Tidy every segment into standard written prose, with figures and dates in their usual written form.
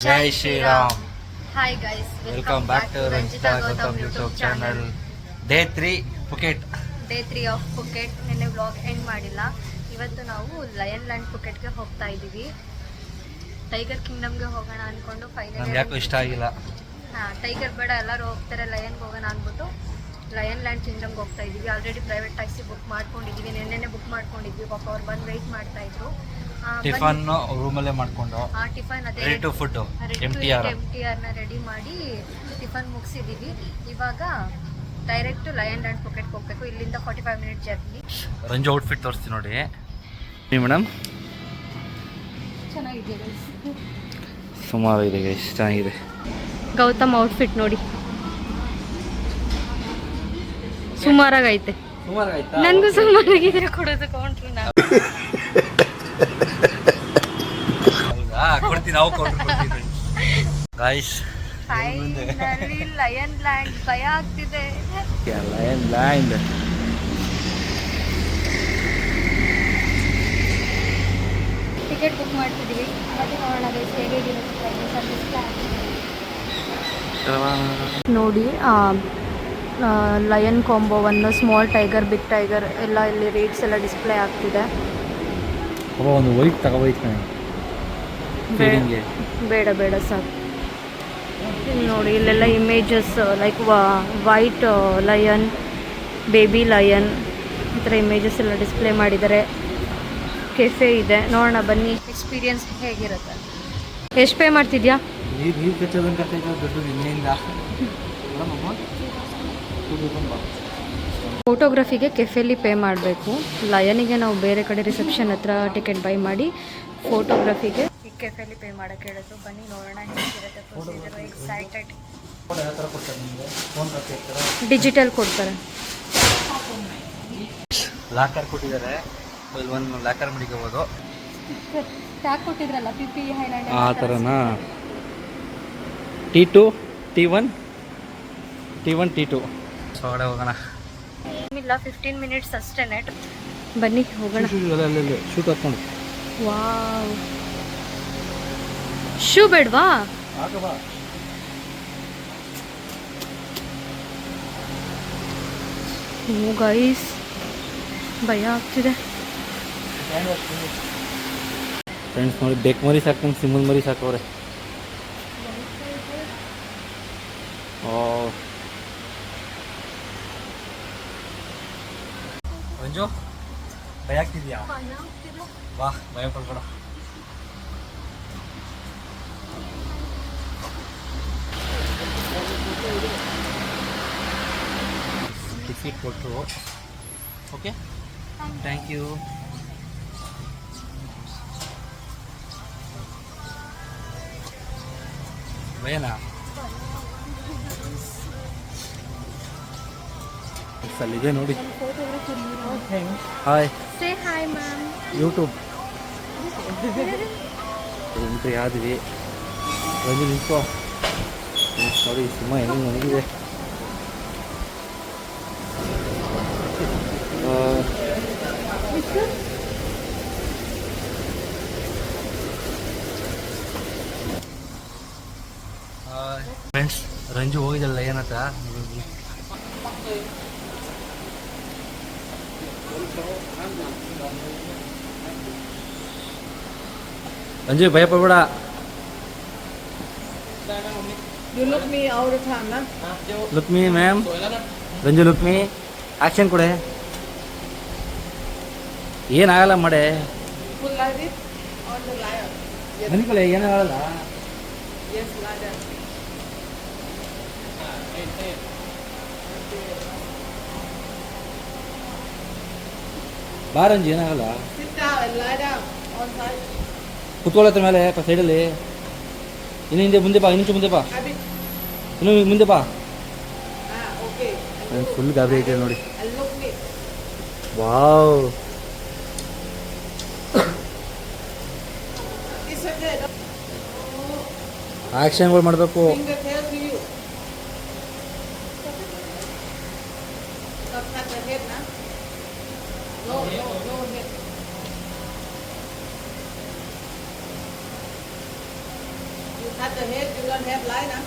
Jai Shri Ram. Hi guys, Welcome back to Ranjita Gautam YouTube channel. Day 3 Phuket. Day 3 of Phuket. ನಿನ್ನೆ vlog end ಮಾಡಿಲ್ಲ. ಇವತ್ತು ನಾವು lion land ಪುಕೆಟ್ಗೆ ಹೋಗ್ತಾ ಇದ್ದೀವಿ. Tiger ಕಿಂಗ್ಡಮ್ಗೆ ಹೋಗೋಣ ಅಂದ್ಕೊಂಡು ನಮ್ಗೆ ಯಾಕೋ ಇಷ್ಟ ಆಗಿಲ್ಲ. ಟೈಗರ್ ಬೇಡ, ಎಲ್ಲರೂ ಹೋಗ್ತಾರೆ, ಲಯನ್ಗೆ ಹೋಗೋಣ ಅಂದ್ಬಿಟ್ಟು ಲಯನ್ ಲ್ಯಾಂಡ್ ಕಿಂಗ್ಡಮ್ಗೆ ಹೋಗ್ತಾ ಇದ್ದೀವಿ. ಆಲ್ರೆಡಿ ಪ್ರೈವೇಟ್ ಟ್ಯಾಕ್ಸಿ ಬುಕ್ ಮಾಡ್ಕೊಂಡಿದ್ದೀವಿ. ನಿನ್ನೆನೆ ಬುಕ್ ಮಾಡ್ಕೊಂಡಿದ್ವಿ. ಪಾಪ ಅವ್ರು ಬಂದು ವೆಯ್ಟ್ ಮಾಡ್ತಾ ಇದ್ರು. ಟಿಫನ್ ರೂಮಲ್ಲೇ ಮಾಡ್ಕೊಂಡು ಟಿಫನ್ ಅದೇ ರೆಡಿ ಟು ಫುಡ್ MTR ನ ರೆಡಿ ಮಾಡಿ ಟಿಫನ್ ಮುಗಿಸಿದ್ದೀವಿ. ಇವಾಗ ಡೈರೆಕ್ಟ್ ಲಯನ್ ಲ್ಯಾಂಡ್ ಪುಕೆಟ್ಗೆ ಹೋಗ್ಬೇಕು. ಇಲ್ಲಿಂದ 45 ಮಿನಿಟ್ ಜರ್ನಿ. ರಂಜು ಔಟ್ಫಿಟ್ ತೋರಿಸ್ತೀನಿ ನೋಡಿ ಮೇಡಮ್. ಚೆನ್ನಾಗಿದೆ, ಸುಮಾರು ಇದೆ ಗೈಸ್, ಚೆನ್ನಾಗಿದೆ. ಗೌತಮ್ ಔಟ್ಫಿಟ್ ನೋಡಿ, ಸುಮಾರಾಗೈತೆ. ನನಗೂ ಸುಮಾರಾಗಿದೆ ಕೊಡೋದು ಕೌಂಟ್ರು ನಾವು. ಕೊಡ್ತೀನಿ, ನಾವು ಕೊಡ್ತೀವಿ ಗೈಸ್. Finally lion land. ಭಯ ಆಗ್ತಿದೆ. ಲಯನ್ ಲ್ಯಾಂಡ್ ಟಿಕೆಟ್ ಬುಕ್ ಮಾಡ್ತಿದ್ದೀವಿ. ಮತ್ತೆ ನೋಡೋಣ ಗೈಸ್ ಹೇಗಿರುತ್ತೆ ಸರ್ವಿಸ್. ನೋಡಿ lion combo 1, small tiger, big tiger ಎಲ್ಲ ಇಲ್ಲಿ ರೇಟ್ಸ್ ಎಲ್ಲ ಡಿಸ್ಪ್ಲೇ ಆಗ್ತಿದೆ. ಒಂದು ವೈಟ್ ತಗೋಬೇಕು. ಬೇಡ ಬೇಡ ಸರ್. ನೋಡಿ ಇಲ್ಲೆಲ್ಲ images like white lion, baby lion, ಈ ಥರ ಇಮೇಜಸ್ ಎಲ್ಲ ಡಿಸ್ಪ್ಲೇ ಮಾಡಿದ್ದಾರೆ. ಕೆಫೆ ಇದೆ, ನೋಡೋಣ ಬನ್ನಿ ಎಕ್ಸ್ಪೀರಿಯನ್ಸ್ ಹೇಗಿರುತ್ತೆ. ಎಷ್ಟು ಪೇ ಮಾಡ್ತಿದ್ಯಾ? ಫೋಟೋಗ್ರಫಿಗೆ ಕೆಫೆಯಲ್ಲಿ ಪೇ ಮಾಡಬೇಕು. ಲಯನಿಗೆ ನಾವು ಬೇರೆ ಕಡೆ ರಿಸೆಪ್ಷನ್ ಹತ್ರ ಟಿಕೆಟ್ ಬೈ ಮಾಡಿ ಫೋಟೋಗ್ರಫಿಗೆ ಈ ಕೆಫೆಯಲ್ಲಿ ಪೇ ಮಾಡೋಕ್ಕೆ ಹೇಳಿದ್ರು. ಬನ್ನಿ ನೋಡೋಣ ಹೇಗಿರುತ್ತೆ ಪ್ರೊಸೀಜರ್. ಎಕ್ಸೈಟೆಡ್. ಡಿಜಿಟಲ್ ಕೊಡ್ತಾರೆ. ಲಾಕರ್ ಕೊಟ್ಟಿದ್ದಾರೆ, ಒಂದು ಲಾಕರ್ ಮಡಿಕೋಬೋದು. ಟ್ಯಾಗ್ ಕೊಟ್ಟಿದ್ರಲ್ಲ PP ಹೈಲ್ಯಾಂಡ್ ಆ ಥರನಾ? T2 T1 T2 ಹೊರಗಡೆ ಹೋಗೋಣ. ಇಲ್ಲ, 15 ಮಿನಿಟ್ಸ್ ಅಷ್ಟೇ ನೆಟ್. ಬನ್ನಿ ಹೋಗೋಣ. ಶೂಟ್ ಹಾಕ್ಕೊಂಡು. ವಾವ್, ಶೂ ಬೇಡವಾ? ಓ ಗೈಸ್, ಭಯ ಆಗ್ತಿದೆ. ಫ್ರೆಂಡ್ಸ್ ನೋಡಿ, ಬೆಕ್ ಮರಿ ಸಾಕೊಂಡು ಸಿಂಹದ ಮರಿ ಸಾಕವ್ರೆ. ರಂಜು, ಭಯ ಆಗ್ತಿದ್ಯಾ? ವಾ, ಭಯ ಪಡ್ಬೇಡ. ಟಿಕೆಟ್ ಕೊಟ್ಟರು. Okay, thank you. ಭಯನಾ? ಅಲ್ಲಿದೆ ನೋಡಿ. Hi, say hi ma'am. YouTube entry ಆದ್ವಿ. ರಂಜು ನಿಂತ್ಕೋ ನೋಡಿ, ಸಿಂಹ ಹೆಂಗೆ ನನಗಿದೆ. ಫ್ರೆಂಡ್ಸ್, ರಂಜು ಹೋಗಿದ್ದಲ್ಲ ಏನತ್ತ. ರಂಜು ಭಯ ಪಡ್ಬೇಡ. Look me ma'am. Ranju look me. Action ಕೊಡೆ. ಏನಾಗಲ್ಲ ಮಾಡೆ. ಮನಿಕೊಳೆ, ಏನಾಗಲ್ಲ. ಬಾ ರಂಜು, ಏನಾಗಲ್ಲ. ಕುತ್ಕೊಳ್ಳತ್ತ ಮೇಲೆ ಸೈಡಲ್ಲಿ. ಇನ್ನು ಹಿಂದೆ ಮುಂದೆ ಬಾ, ಇನ್ನೂ ಮುಂದೆ ಬಾ, ಇನ್ನು ಮುಂದೆ ಬಾ. ಫುಲ್ ಗಾಬರಿ ಐತೆ ನೋಡಿ. ವಾವ್, ಆಕ್ಷನ್ಗಳು ಮಾಡಬೇಕು. At the head, you don't have line, huh?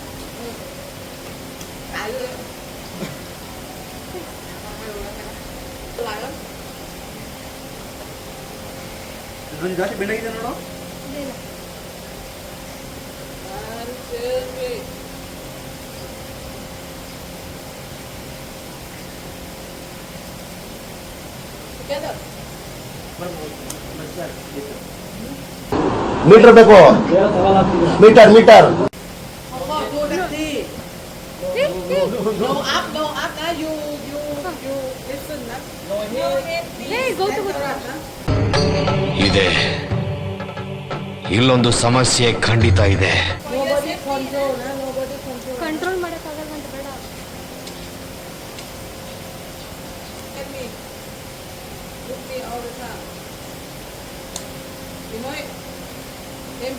Lại luôn. Lại lắm. ಇದೊಂದು ಜಾಸ್ತಿ ಬೆಂಡಾಗಿದೆ ನೋಡು. One, two, three. Together. Metre देखो metre metre Không có vô taxi. No up, no up. Now you listen, huh? No here. Hey, go to ಇದೆ ಇಲ್ಲೊಂದು ಸಮಸ್ಯೆ ಖಂಡಿತ ಇದೆ. Nobody control, huh? Nobody control. Control ಮಾಡೋಕ್ಕಾಗಲ್ಲ ಅಂತ ಬೇಡ. At me. Look me all the time. You know it? Em.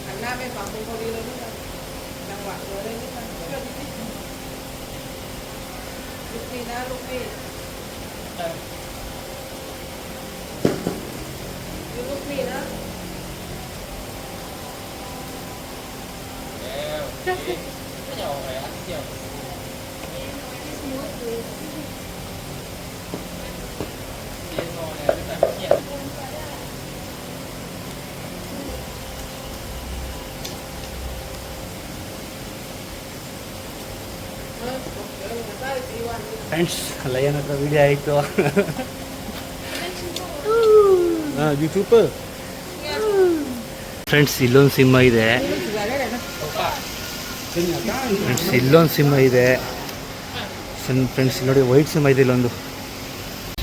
Thằng Nam em phòng không đi lên nữa. Thằng Hoàng rồi lên nữa. Look me now, look me. You look me now. Friends lion ಹತ್ರ video ಆಯಿತು. YouTube friends ಇಲ್ಲೊಂದು ಸಿಂಹ ಇದೆ. Friends ಇಲ್ಲೊಂದು ಸಿಂಹ ಇದೆ. Friends ಇಲ್ಲಿ ನೋಡಿ white ಸಿಂಹ ಇದೆ.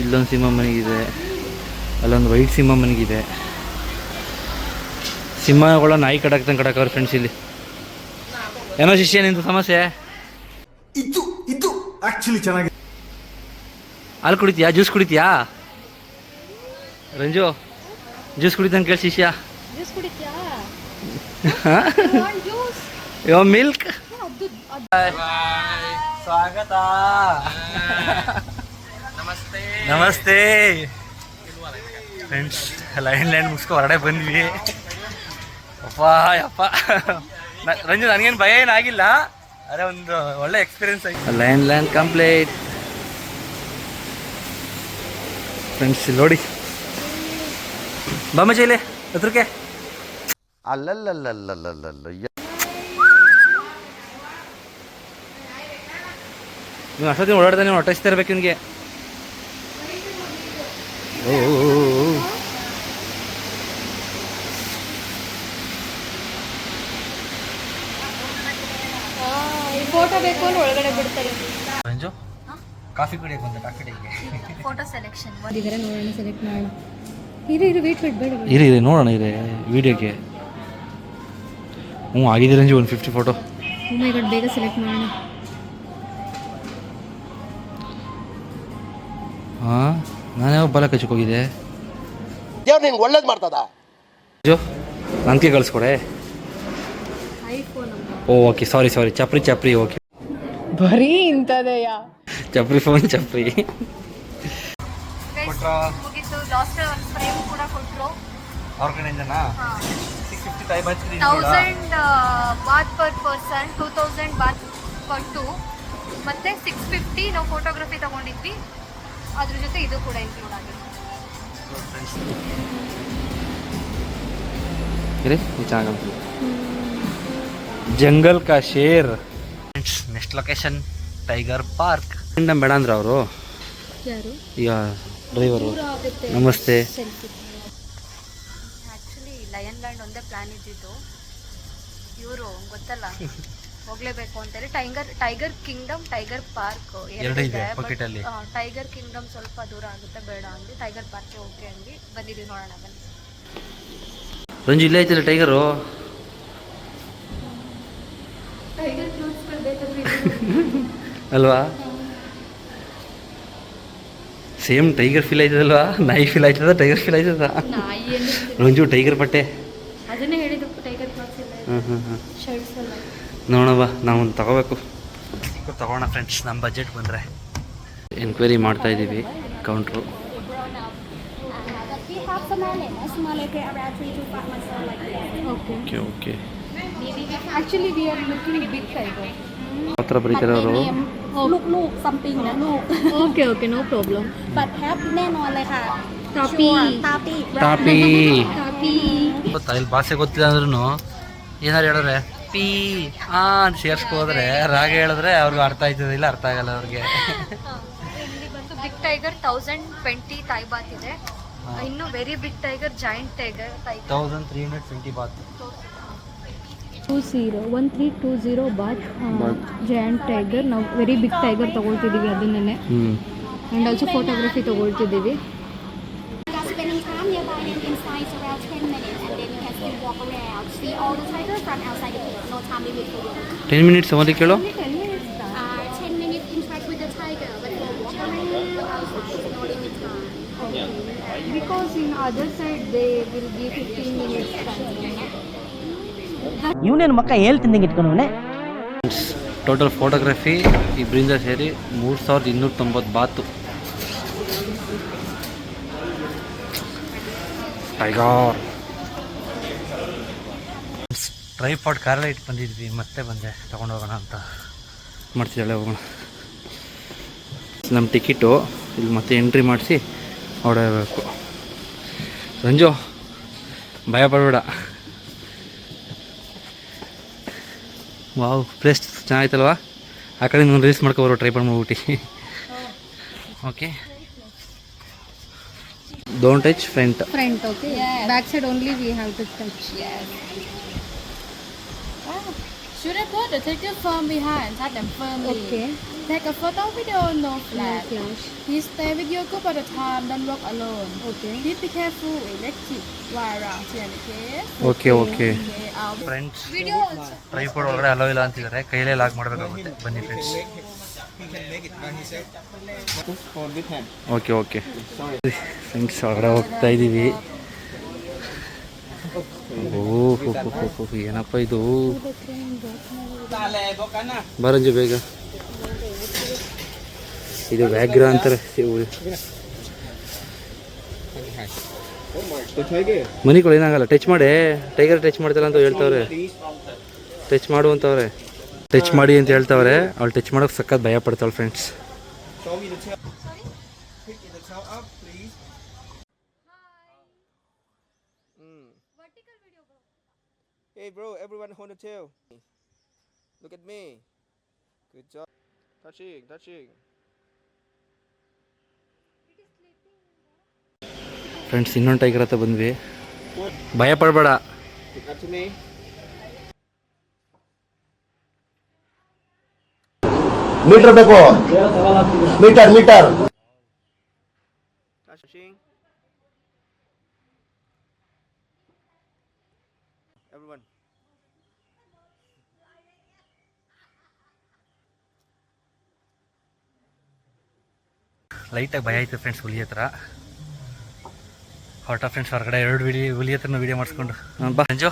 ಇಲ್ಲೊಂದು ಸಿಂಹ ಮನೆಗಿದೆ. ಅಲ್ಲೊಂದು ವೈಟ್ ಸಿಂಹ ಮನೆಗಿದೆ. ಸಿಂಹಗಳ ನಾಯಿ ಕಡಕ್ತಂಗೆ ಕಡಕವ್ರೆ ಫ್ರೆಂಡ್ಸ್ ಇಲ್ಲಿ. ಏನೋ ಶಿಷ್ಯ ನಿಂದು ಸಮಸ್ಯೆ? ಇದು ಆಕ್ಚುಲಿ ಚೆನ್ನಾಗಿದೆ. ಹಾಲು ಕುಡಿತೀಯಾ? ಜ್ಯೂಸ್ ಕುಡಿತೀಯಾ? ರಂಜು ಜ್ಯೂಸ್ ಕುಡಿತಂಗೆ ಕೇಳಿ ಶಿಷ್ಯ. ಜ್ಯೂಸ್ ಕುಡಿತ್ಯಾ? ಯೋ ಮಿಲ್ಕ್. ಸ್ವಾಗತ. ನಮಸ್ತೆ ಫ್ರೆಂಡ್ಸ್. ಲೈನ್ ಮುಗಿಸ್ಕೊ ಹೊರಡೆ ಬಂದ್ವಿ. ಯಪ್ಪ ರಂಜು ನನಗೇನು ಭಯ ಏನಾಗಿಲ್ಲ. ಅದೇ ಒಂದು ಒಳ್ಳೆ ಎಕ್ಸ್ಪೀರಿಯನ್ಸ್ ಆಯ್ತು. Line complete friends. ನೋಡಿ ಬಮ್ಮ ಚೈಲೆ ಹತ್ರಕ್ಕೆ. ಅಲ್ಲಲ್ಲಲ್ಲಲ್ಲಲ್ಲಲ್ಲ ನೀವು ಅಷ್ಟೊತ್ತಿನ ಓಡಾಡ್ತಾನೆ ಹೊಟ್ಟಿಸ್ತಾ ಇರ್ಬೇಕು ನಿನಗೆ. ಓ ಫೋಟೋ ಬೇಕು ಅಂದ್ರೆ ಒಳಗಡೆ ಬಿಡ್ತಾರೆ. ರಂಜು ಕಾಫಿ ಕುಡಿಯಕ್ಕೆ ಬಂದ ಕಾಫಿ ಡೇಗೆ ಫೋಟೋ ಸೆಲೆಕ್ಷನ್ ಮಾಡಿದರೆ ನೋಡೋಣ, ಸೆಲೆಕ್ಟ್ ಮಾಡೋಣ. ಇರಿ ವೇಟ್ ಬೇಡ. ಇರಿ ನೋಡೋಣ ಇದೆ ವಿಡಿಯೋಗೆ. ಆಗಿದೆ ರಂಜು ಒಂದು 50 ಫೋಟೋ. ಓ ಮೈ ಗಾಡ್, ಬೇಗ ಸೆಲೆಕ್ಟ್ ಮಾಡೋಣ. ಹಾಂ ನಾನು ಯಾವ ಬಲ ಕಚ್ಚಕ್ಕೆ ಹೋಗಿದೆ? ದೇವ್ರು ನಿನ್ಗೆ ಒಳ್ಳೇದು ಮಾಡ್ತದ. ರಂಜು ನನಗೆ ಕಳಿಸ್ಕೊಡೆ. ಐಫೋನ್ ಓಕೆ ಸಾರಿ ಚಪ್ರಿ ಓಕೆ. ಬರೀ ಇಂಥದೆಯಾ? ಚಪ್ರಿ ಫೋನ್ ಚಪ್ರಿ ಮುಗಿತು. ಲಾಸ್ಟ್ ಒಂದು ಫ್ರೇಮ್ ಕೂಡ ಕೊಟ್ಟರು ಅವ್ರ ಕಡೆಯಿಂದನಾ? 650 1000 baht per person, 2000 baht per 2, ಮತ್ತು 650 ನಾವು ಫೋಟೋಗ್ರಫಿ ತಗೊಂಡಿದ್ವಿ. ಅದ್ರ ಜೊತೆ ಇದು ಕೂಡ ಇನ್ಕ್ಲೂಡ್ ಆಗಿದೆ. ಚೆನ್ನಾಗಿ ಜಂಗಲ್ ಕಾ share. Next location tiger park. ಬೇಡ ಅಂದ್ರೆ ಅವರು ಯಾರು ಈಗ ಡ್ರೈವರು. ನಮಸ್ತೆ. ಆ್ಯಕ್ಚುಲಿ ಲಯನ್ ಲ್ಯಾಂಡ್ ಒಂದೇ ಪ್ಲ್ಯಾನ್ ಇದ್ದಿದ್ದು. ಇವರು ಗೊತ್ತಲ್ಲ ಹೋಗಲೇಬೇಕು ಅಂತೇಳಿ ಟೈಗರ್ ಕಿಂಗ್ಡಮ್, ಟೈಗರ್ ಪಾರ್ಕ್ ಎರಡು ಇದೆ ಪಕೆಟಲ್ಲಿ. ಟೈಗರ್ ಕಿಂಗ್ಡಮ್ ಸ್ವಲ್ಪ ದೂರ ಆಗುತ್ತೆ, ಬೇಡ ಅಂದ್ವಿ. ಟೈಗರ್ ಪಾರ್ಕ್ ಓಕೆ ಅಂದ್ವಿ, ಬಂದಿದ್ದೀವಿ. ನೋಡೋಣ ಬನ್ನಿ. ರಂಜು ಇಲ್ಲೇ ಐತಿಲ್ಲ ಟೈಗರು. ಟೈಗರ್ ಕ್ಲೋತ್ಸ್ಗಳು ಬೇಕಾದ್ರೆ ಅಲ್ವಾ? ಸೇಮ್ ಟೈಗರ್ ಫೀಲ್ ಆಯ್ತದಲ್ವಾ? ನಾಯಿ ಫೀಲ್ ಆಯ್ತದ, ಟೈಗರ್ ಫೀಲ್ ಆಯ್ತದ? ನಾಯಿ ರಂಜು ಟೈಗರ್ ಬಟ್ಟೆ ಅದನ್ನೇ ಹೇಳಿದ್ದು, ಟೈಗರ್ ಕ್ಲಾತ್ಸ್ ಇಲ್ಲ, ಶರ್ಟ್ಸ್ ಎಲ್ಲ. ನೋಡವ ನಾವು ಒಂದು ತಗೋಬೇಕು. ತಗೋಣ ಫ್ರೆಂಡ್ಸ್, ನಮ್ಮ ಬಜೆಟ್ ಬಂದರೆ. ಎನ್ಕ್ವೈರಿ ಮಾಡ್ತಾ ಇದ್ದೀವಿ counter. Smaller get around 3 to 5 months old like this. Okay okay okay actually we are looking big tiger. ಆ ಥರ ಬರೀತಾರೆ ಅವರು. Look something na look. Okay okay no problem. But have แน่นอนเลยค่ะ Tapi. Tapi. ಟಾಪಿ ಕಾಪಿ. ಗೊತ್ತಾ ಇಲ್ಲಿ ಭಾಷೆ ಗೊತ್ತಿಲ್ಲ ಅಂದ್ರೂ ಏನಾರು ಹೇಳಿದ್ರೆ ಪೀ ಅಂತ ಸೇರ್ಸ್ಕೋದ್ರೆ ರಾಗ ಹೇಳಿದ್ರೆ ಅವ್ರಿಗೆ ಅರ್ಥ ಆಯ್ತದೆ, ಇಲ್ಲ ಅರ್ಥ ಆಗಲ್ಲ ಅವ್ರಿಗೆ. ಇಲ್ಲಿ ಬಂದು ಬಿಗ್ ಟೈಗರ್ 1020 ಥೈ ಬಾತ್ ಇದೆ. ಇನ್ನು very big tiger giant tiger 1320 baht. 1320 baht giant tiger. ನಾವು ವೆರಿ ಬಿಗ್ ಟೈಗರ್ ತೊಗೊಳ್ತಿದ್ದೀವಿ ಅದನ್ನೇ. ಆ್ಯಂಡ್ ಆಲ್ಸೋ ಫೋಟೋಗ್ರಫಿ ತೊಗೊಳ್ತಿದ್ದೀವಿ. Spending time nearby them inside around 10 minutes and then you can still walk around. See all the tigers from outside the cage. No time limit for you. 10 minutes ಅವರಿಗೆ ಕೇಳು. 10 minutes interact with the tiger, but for walk around outside, no limit time. Because in other side they will give 15 minutes time. ಇವನೇನು ಮಕ್ಕ ಹೇಳ್ತಿದ್ದಂಗೆ ಇಟ್ಕೊಂಡವನೆ. Total photography ಇಬ್ಬರಿಂದ ಸೇರಿ 3290 ಬಾತು. Tiger tripod ಕಾರಲ್ಲೇ ಇಟ್ಟು ಬಂದಿದ್ವಿ, ಮತ್ತೆ ಬಂದೆ ತೊಗೊಂಡು ಹೋಗೋಣ ಅಂತ. ಮಾಡ್ತಿದ್ದಾಳೆ, ಹೋಗೋಣ. ನಮ್ಮ ಟಿಕೆಟು ಇಲ್ಲಿ ಮತ್ತೆ ಎಂಟ್ರಿ ಮಾಡಿಸಿ ಹೊಡಬೇಕು. ರಂಜು ಭಯ ಪಡಬೇಡ. ವಾವ್, ಪ್ಲೇಸ್ ಚೆನ್ನಾಗಿತ್ತಲ್ವಾ? ಆ ಕಡೆ ಒಂದು ರೀಲ್ಸ್ ಮಾಡ್ಕೊಬರೋ ಟ್ರೈಪಾಡ್ ಮಾಡ್ಬಿಟ್ಟು. Okay, don't touch front. Front, okay. Yes. Back side only we have to touch. Yes. Should I put the ticket from behind? Touch them firmly. Okay. Take a photo video, no flash. Flash. Please stay with your group all the time. Don't walk alone. Okay. Please be careful. Electric wire around here, okay? Okay okay Okay. Friends, Video also. Tripod ಒಳಗಡೆ hello ಇಲ್ಲ ಅಂತಿದ್ದಾರೆ, ಕೈಲೇ lock ಮಾಡಬೇಕಾಗುತ್ತೆ. ಬನ್ನಿ friends. Okay okay friends, ಹೊರಗಡೆ ಹೋಗ್ತಾ ಇದ್ದೀವಿ. ಓಹೋ, ಏನಪ್ಪ ಇದು? ಬರಂಜು ಬೇಗ. ಇದು ವ್ಯಾಘ್ರ ಅಂತಾರೆ. ಮನಿಗಳು ಏನಾಗಲ್ಲ, ಟಚ್ ಮಾಡಿ. ಟೈಗರ್ ಟಚ್ ಮಾಡ್ತಾರ ಅಂತ ಹೇಳ್ತಾವ್ರೆ, ಟಚ್ ಮಾಡು ಅಂತವ್ರೆ. ಟಚ್ ಮಾಡಿ ಅಂತ ಹೇಳ್ತಾವ್ರೆ. ಅವಳು ಟಚ್ ಮಾಡೋಕೆ ಸಖತ್ ಭಯ ಪಡ್ತಾಳೆ friends. Hey bro, everyone hold the tail. Look at me. Good job. Touching. Friends, ಇನ್ನೊಂದು ಟೈಗರ್ ಹತ್ರ ಬಂದ್ವಿ. ಭಯ ಪಡಬೇಡ. Up to me. ಮೀಟರ್ ಬೇಕು. Meter Touching. Everyone. ಲೈಟಾಗಿ ಭಯ ಆಯಿತು ಫ್ರೆಂಡ್ಸ್ ಹುಲಿ ಹತ್ರ. ಹೊರಟ ಫ್ರೆಂಡ್ಸ್ ಹೊರಗಡೆ 2 ಹುಲಿ ಹತ್ರನೂ ವೀಡಿಯೋ ಮಾಡಿಸ್ಕೊಂಡು. ಬಾ ರಂಜು.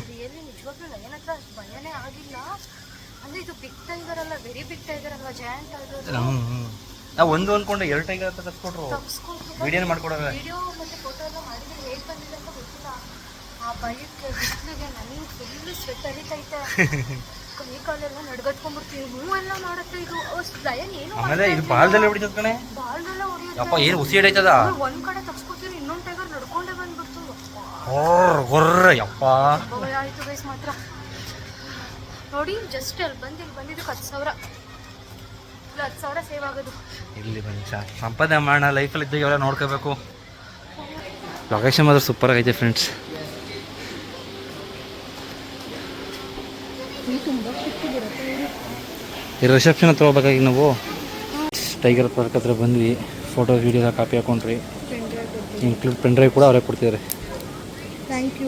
ರಿಯಲಿ ನಿಜವಾಗ್ಲೂ ಲಯನ್ ಹತ್ರ ಅಷ್ಟು ಭಯನೇ ಆಗಿಲ್ಲ. ಅಂದರೆ ಇದು ಬಿಗ್ ಟೈಗರ್ ಅಲ್ಲ, ವೆರಿ ಬಿಗ್ ಟೈಗರ್ ಅಲ್ವಾ, ಜಾಯಿಂಟ್ ಟೈಗರ್. ನಾವು ಒಂದು ಅಂದ್ಕೊಂಡು 2 ಟೈಗರ್ ಹತ್ರ ತರಿಸ್ಕೊಟ್ರು, ವೀಡಿಯೋನೇ ಮಾಡ್ಕೊಡೋರೆ. ವಿಡಿಯೋ ಮತ್ತು ಫೋಟೋ ಎಲ್ಲ ಮಾಡಿದ್ರೆ ಹೇಗೆ ಬಂದಿದೆ ಅಂತ ಗೊತ್ತಿಲ್ಲ. ಆ ಭಯಕ್ಕೆ ಬಿಸಿಲಿಗೆ ನನಗೆ ಫುಲ್ ಸ್ವೆಟ್ ಹರಿತೈತೆ. ಕೈ ಕಾಲೆಲ್ಲ ನಡ್ಗಟ್ಕೊಂಡ್ಬಿಡ್ತೀವಿ. ಎಲ್ಲ ಮಾಡುತ್ತೆ ಇದು. ಲಯನ್ ಏನು ಆಮೇಲೆ ಇದು ಬಾಲ್ದಲ್ಲೇ ಹೊಡಿತದ ಕಣೆ. ಬಾಲ್ನೆಲ್ಲ ಹೊಡಿಯುತ್ತೆ. ಯಪ್ಪ, ಏನು ಉಸಿ ಹಿಡಿತದ. ಒಂದ್ ಕಡೆ ತಪ್ಸ್ಕೊತೀವಿ, ಇನ್ನೊಂದು ಟೈಗರ್ ನಡ್ಕೊಂಡೇ ಬಂದ್ಬಿಡ್ತು. ಗೊರ್ರ ಯಪ್ಪ. ಭಯ ಆಯಿತು ಗೈಸ್ ಮಾತ್ರ. ನೋಡಿ, ಜಸ್ಟ್ ಅಲ್ಲಿ ಬಂದಿದ್ದು 10,000. 10,000 ಸೇವ್ ಆಗೋದು. ಇಲ್ಲಿ ಬನ್ನಿ ಸರ್, ಸಂಪಾದನೆ ಮಾಡೋಣ. ಲೈಫಲ್ಲಿ ಇದ್ದಾಗ ಎಲ್ಲ ನೋಡ್ಕೋಬೇಕು. ಲೊಕೇಶನ್ ಮಾತ್ರ ಸೂಪರ್ ಆಗೈತೆ ಫ್ರೆಂಡ್ಸ್. ಈ ರಿಸೆಪ್ಷನ್ ಹತ್ರ ಹೋಗ್ಬೇಕಾಗಿ ನಾವು ಟೈಗರ್ ಪಾರ್ಕ್ ಹತ್ರ ಬಂದ್ವಿ. ಫೋಟೋ ವೀಡಿಯೋ ಎಲ್ಲ ಕಾಪಿ ಹಾಕೊಂಡ್ರಿ. ಇನ್ಕ್ಲೂಡ್ ಪೆನ್ ಡ್ರೈವ್ ಕೂಡ ಅವರೇ ಕೊಡ್ತಿದ್ದಾರೆ.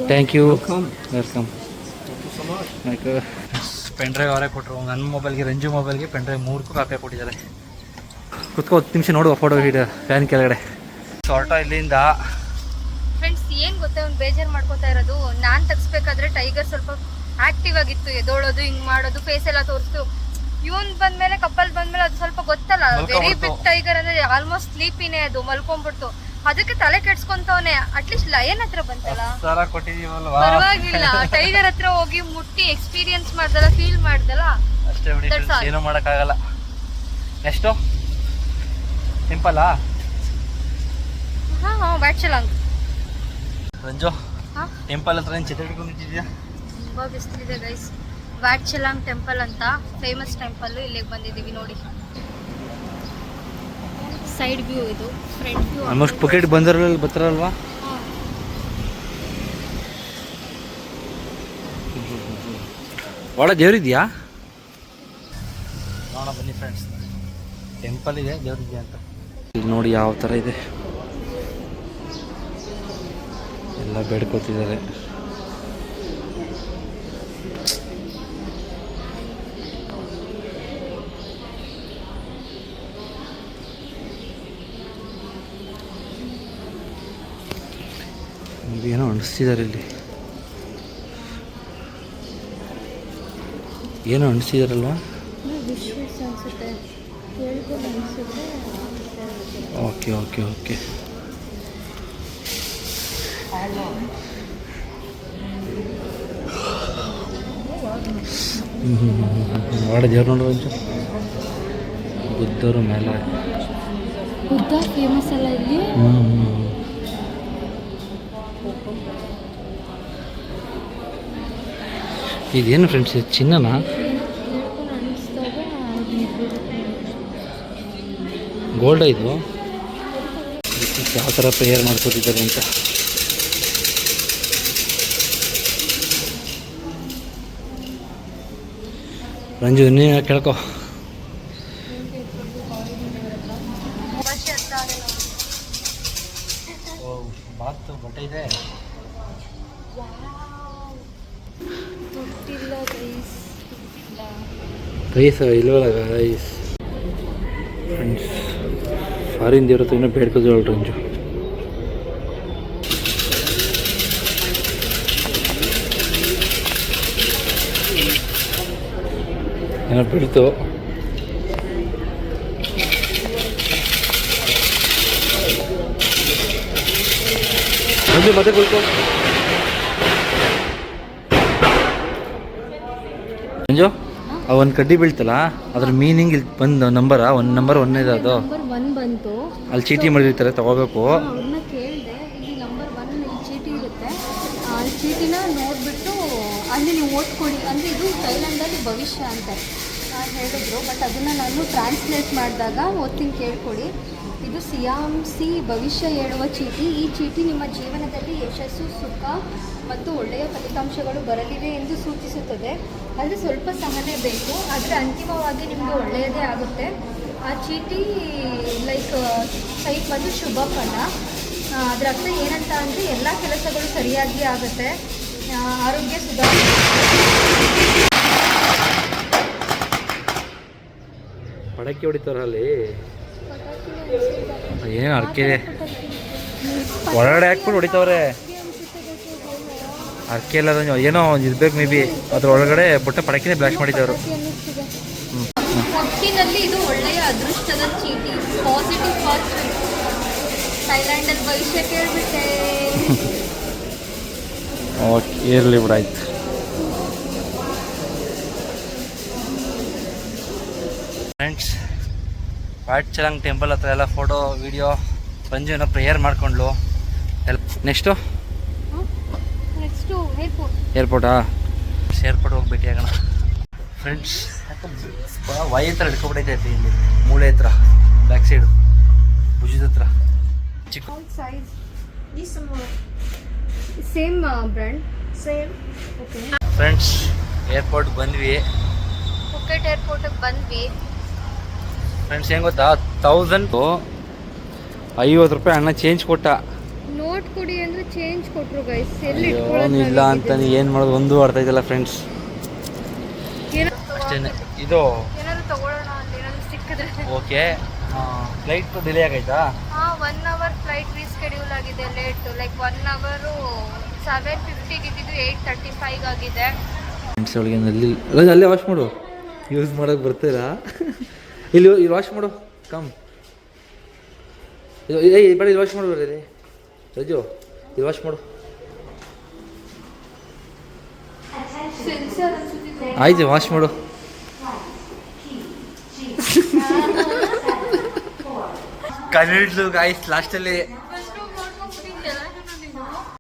Thank you welcome. Pen drive ಅವರೇ ಕೊಟ್ಟರು. ನನ್ನ ಮೊಬೈಲ್ಗೆ, ರಂಜು ಮೊಬೈಲ್ಗೆ ಪೆನ್ ಡ್ರೈವ್ 3 ಕಾಪಿ ಕೊಟ್ಟಿದ್ದಾರೆ. ಕುತ್ಕೋ 10 ನಿಮಿಷ ನೋಡುವ ಫೋಟೋ ವೀಡಿಯೋ ಫ್ಯಾನ್ ಕೆಳಗಡೆ. ಹೊರಟ ಇಲ್ಲಿಂದ. ಫ್ರೆಂಡ್ಸ್, ಏನು ಗೊತ್ತಾ, ಅವ್ನು ಬೇಜಾರು ಮಾಡ್ಕೋತಾ ಇರೋದು. ನಾನು ತೆಗಿಸ್ಬೇಕಾದ್ರೆ ಟೈಗರ್ ಸ್ವಲ್ಪ ಆಕ್ಟಿವ್ ಆಗಿತ್ತು, ಎದೋಳೋದು, ಹಿಂಗೆ ಮಾಡೋದು, ಫೇಸ್ ಎಲ್ಲ ತೋರಿಸ್ತು. ಇವನ್ ಬಂದ್ಮೇಲೆ, ಕಪ್ಪಲ್ ಬಂದ್ಮೇಲೆ ಅದು ಸ್ವಲ್ಪ ಗೊತ್ತಲ್ಲ, ವೆರಿ ಬಿಗ್ ಟೈಗರ್ ಅಂದ್ರೆ ಆಲ್ಮೋಸ್ಟ್ ಸ್ಲೀಪಿನೇ, ಅದು ಮಲ್ಕೊಂಡ್ಬಿಡ್ತು. ಅದಕ್ಕೆ ತಲೆ ಕೆಡ್ಸ್ಕೊಂತವನೆ. ಅಟ್ಲೀಸ್ಟ್ ಲಯನ್ ಹತ್ರ ಬಂತಲ್ಲ, ಸರ ಕೊಟ್ಟಿದೀವಲ್ವಾ, ಪರವಾಗಿಲ್ಲ. ಟೈಗರ್ ಹತ್ರ ಹೋಗಿ ಮುಟ್ಟಿ ಎಕ್ಸ್ಪೀರಿಯನ್ಸ್ ಮಾಡ್ದಲ್ಲ, ಫೀಲ್ ಮಾಡ್ದಲ್ಲ, ಅಷ್ಟೇ ಬಿಡಿ. ಏನೂ ಮಾಡೋಕ್ಕಾಗಲ್ಲ. ನೆಕ್ಸ್ಟು ಟೆಂಪಲಾ? ಹಾಂ ವ್ಯಾಟ್ಚಲಾಂಗ್. ರಂಜು, ಟೆಂಪಲ್ ಹತ್ರ ಏನು ಚಿತ್ರ ನಿಂತಿದ್ಯಾ? ತುಂಬ ಬಿಸಿಲಿದೆ ಗೈಸ್. ವ್ಯಾಟ್ಚಲಾಂಗ್ ಟೆಂಪಲ್ ಅಂತ ಫೇಮಸ್ ಟೆಂಪಲ್, ಇಲ್ಲಿಗೆ ಬಂದಿದ್ದೀವಿ ನೋಡಿ. ಸೈಡ್ ವ್ಯೂ ಇದು, ಫ್ರಂಟ್ ವ್ಯೂ. ಆಲ್ಮೋಸ್ಟ್ ಪುಕೆಟ್ ಬರ್ತಾರಲ್ವಾ? ಒಳ ದೇವ್ರಿದ್ಯಾ? ನೋಡ ಬನ್ನಿ ಫ್ರೆಂಡ್ಸ್, ಟೆಂಪಲ್ ಇದೆ, ದೇವ್ರಿದ್ಯಾ ಅಂತ. ಇಲ್ಲಿ ನೋಡಿ ಯಾವ ಥರ ಇದೆ, ಎಲ್ಲ ಬೇಡ್ಕೋತಿದ್ದಾರೆ. ಏನೋ ಅಂಟಿಸಿದ್ದಾರೆ ಇಲ್ಲಿ, ಏನೋ ಅಂಟಿಸಿದಾರಲ್ವಾ? Okay okay okay. ಒಳ್ಳೆ ದೇವ್ರು ನೋಡ್ರಿ, ಬುದ್ಧರು ಮೇಲೆ. ಬುದ್ಧ ಫೇಮಸ್ ಅಲ್ಲ ಇಲ್ಲಿ. ಇದೇನು ಫ್ರೆಂಡ್ಸ್, ಇದು ಚಿನ್ನನಾ? ಗೋಲ್ಡ್ ಇದು. ಯಾವ ಥರ ಪ್ರೇಯರ್ ಮಾಡ್ಕೊತಿದ್ದಾರೆ ಅಂತ. ರಂಜು ನೀನು ಕೇಳ್ಕೊ. ಬಾತ್ ಬಟ್ಟೆ ಇದೆ. ರೈಸ್ ಇಲ್ವಲ್ಲ ರೈಸ್. ಫ್ರೆಂಡ್ಸ್, ಫಾರಿನ್ ದೇವ್ರ ಹತ್ರ ಇನ್ನೂ ಬೇಡ್ಕೋದು ರಂಜು. ಏನೋ ಬಿಡ್ತು. ರಂಜು ಮತ್ತೆ ಕುಳ್ಕೊ. ರಂಜು, ಒಂದು ಕಡ್ಡಿ ಬೀಳ್ತಲ್ಲ, ಅದ್ರ ಮೀನಿಂಗ್ ಇಲ್ಲಿ ಬಂದು ನಂಬರಾ? ಒಂದು ನಂಬರ್ ಒಂದೇದು, ಅದು ನಂಬರ್ 1 ಬಂತು. ಅಲ್ಲಿ ಚೀಟಿ ಮಾಡಿರ್ತಾರೆ, ತಗೋಬೇಕು. ಅವ್ರನ್ನ ಕೇಳಿದೆ, ಇಲ್ಲಿ ನಂಬರ್ 1 ಇಲ್ಲಿ ಚೀಟಿ ಇರುತ್ತೆ, ಆ ಚೀಟಿನ ನೋಡಿಬಿಟ್ಟು ಅಲ್ಲಿ ನೀವು ಓದ್ಕೊಳ್ಳಿ ಅಂದರೆ ಇದು ಥೈಲ್ಯಾಂಡಲ್ಲಿ ಭವಿಷ್ಯ ಅಂತ ಹೇಳಿದ್ರು. ಬಟ್ ಅದನ್ನು ನಾನು ಟ್ರಾನ್ಸ್ಲೇಟ್ ಮಾಡಿದಾಗ ಓದ್ತೀನಿ, ಕೇಳ್ಕೊಳ್ಳಿ. ಇದು ಸಿಯಾಮ್ಸಿ ಭವಿಷ್ಯ ಹೇಳುವ ಚೀಟಿ. ಈ ಚೀಟಿ ನಿಮ್ಮ ಜೀವನದಲ್ಲಿ ಯಶಸ್ಸು, ಸುಖ ಮತ್ತು ಒಳ್ಳೆಯ ಫಲಿತಾಂಶಗಳು ಬರಲಿವೆ ಎಂದು ಸೂಚಿಸುತ್ತದೆ. ಆದರೆ ಸ್ವಲ್ಪ ಸಹನೆ ಬೇಕು, ಆದರೆ ಅಂತಿಮವಾಗಿ ನಿಮಗೆ ಒಳ್ಳೆಯದೇ ಆಗುತ್ತೆ. ಆ ಚೀಟಿ ಲೈಕ್ ಸೈಟ್ ಬಂದು ಶುಭ ಫಲ. ಅದರ ಅರ್ಥ ಏನಂತ ಅಂದರೆ ಎಲ್ಲ ಕೆಲಸಗಳು ಸರಿಯಾಗಿ ಆಗುತ್ತೆ, ಆರೋಗ್ಯ ಸುಧಾರಣೆ. ಪಡಕ್ಕೆ ಹೊಡಿತಾರಲ್ಲಿ ಏನು ಅರ್ಕೆ ಒಳಗಡೆ ಹಾಕ್ಬಿಟ್ಟು ಹೊಡಿತಾವ್ರೆ. ಅರ್ಕೆ ಎಲ್ಲ ಏನೋ ಇರ್ಬೇಕು ಮೇ ಬಿ, ಅದ್ರ ಒಳಗಡೆ ಬುಟ್ಟ ಪಡಕಿನೇ ಬ್ಲಾಸ್ಟ್ ಮಾಡಿದ್ದವರು. ಒಟ್ಟಿನಲ್ಲಿ ಇದು ಒಳ್ಳೆಯ ಅದೃಷ್ಟದ ಚೀಟಿ, ಪಾಸಿಟಿವ್ ಫಾರ್ಚೂನ್. ಥೈಲ್ಯಾಂಡಲ್ಲಿ ಭವಿಷ್ಯ ಕೇಳಿಬಿಟ್ಟೆ. ಓಕೆ, ಇರಲಿ ಬಿಡಾಯ್ತು. ಫ್ರೆಂಡ್ಸ್, ವ್ಯಾಟ್ಚಲಾಂಗ್ ಟೆಂಪಲ್ ಹತ್ರ ಎಲ್ಲ ಫೋಟೋ ವಿಡಿಯೋ, ರಂಜು ಏನೋ ಪ್ರೇಯರ್ ಮಾಡ್ಕೊಂಡ್ಲು. ನೆಕ್ಸ್ಟು ಏರ್ಪೋರ್ಟಾ? ಏರ್ಪೋರ್ಟ್ ಹೋಗಿ ಭೇಟಿ ಆಗೋಣ ಫ್ರೆಂಡ್ಸ್. ವಾಯು ಹತ್ರ ಹಿಡ್ಕೊಬಿಟ್ಟೈತೆ ಇಲ್ಲಿ, ಮೂಳೆ ಹತ್ರ, ಬ್ಯಾಕ್ ಸೈಡು, ಭುಜದ ಹತ್ರ ಚಿಕ್ಕ same brand, same. Okay friends, airport ಬಂದ್ವಿ, ಪುಕೆಟ್ ಏರ್ಪೋರ್ಟಿಗೆ ಬಂದ್ವಿ. ಫ್ರೆಂಡ್ಸ್ ಏನು ಗೊತ್ತಾ, 1050 ರೂಪಾಯಿ ಅಣ್ಣ ಚೇಂಜ್ ಕೊಟ್ಟ. ನೋಟ್ ಕೊಡಿ ಅಂದ್ರೆ ಚೇಂಜ್ ಕೊಟ್ರು ಗೈಸ್. ಎಲ್ಲಿ ಇಲ್ಲ ಅಂತ ಏನು ಮಾಡೋದು ಒಂದು ಅರ್ಥ ಆಯ್ತಲ್ಲ ಫ್ರೆಂಡ್ಸ್. ಅಷ್ಟೇ, ಇದು ಏನಾದ್ರು ತಗೊಳ್ಳೋಣ ಅಂತ ಏನಾದ್ರು ಸಿಕ್ಕಿದ್ರೆ. ಓಕೆ, ಫ್ಲೈಟ್ ಡಿಲೇ ಆಗೈತಾ? 1 ಅವರ್ ಫ್ಲೈಟ್ ರೀಸ್ಕೆಡ್ಯೂಲ್ ಆಗಿದೆ, ಲೇಟ್. ಲೈಕ್ 1 ಅವರು 7:50 ಇದ್ದಿದ್ದು 8:35 ಆಗಿದೆ. ಫ್ರೆಂಡ್ಸ್, ಒಳಗೆ ಅಲ್ಲೇ ವಾಶ್ ಮಾಡು, ಯೂಸ್ ಮಾಡೋಕೆ ಬರ್ತೀರಾ? ಇಲ್ಲಿ ವಾಶ್ ಮಾಡು, ಕಮ್. ಏಯ್ ಬೇಡ, ಇದು ವಾಶ್ ಮಾಡು ರೀ ರಜು, ಇದು ವಾಶ್ ಮಾಡು. ಆಯ್ತು, ವಾಶ್ ಮಾಡು. ಕನ್ನಡ ಗಾಯ್ಸ್ ಲಾಸ್ಟಲ್ಲಿ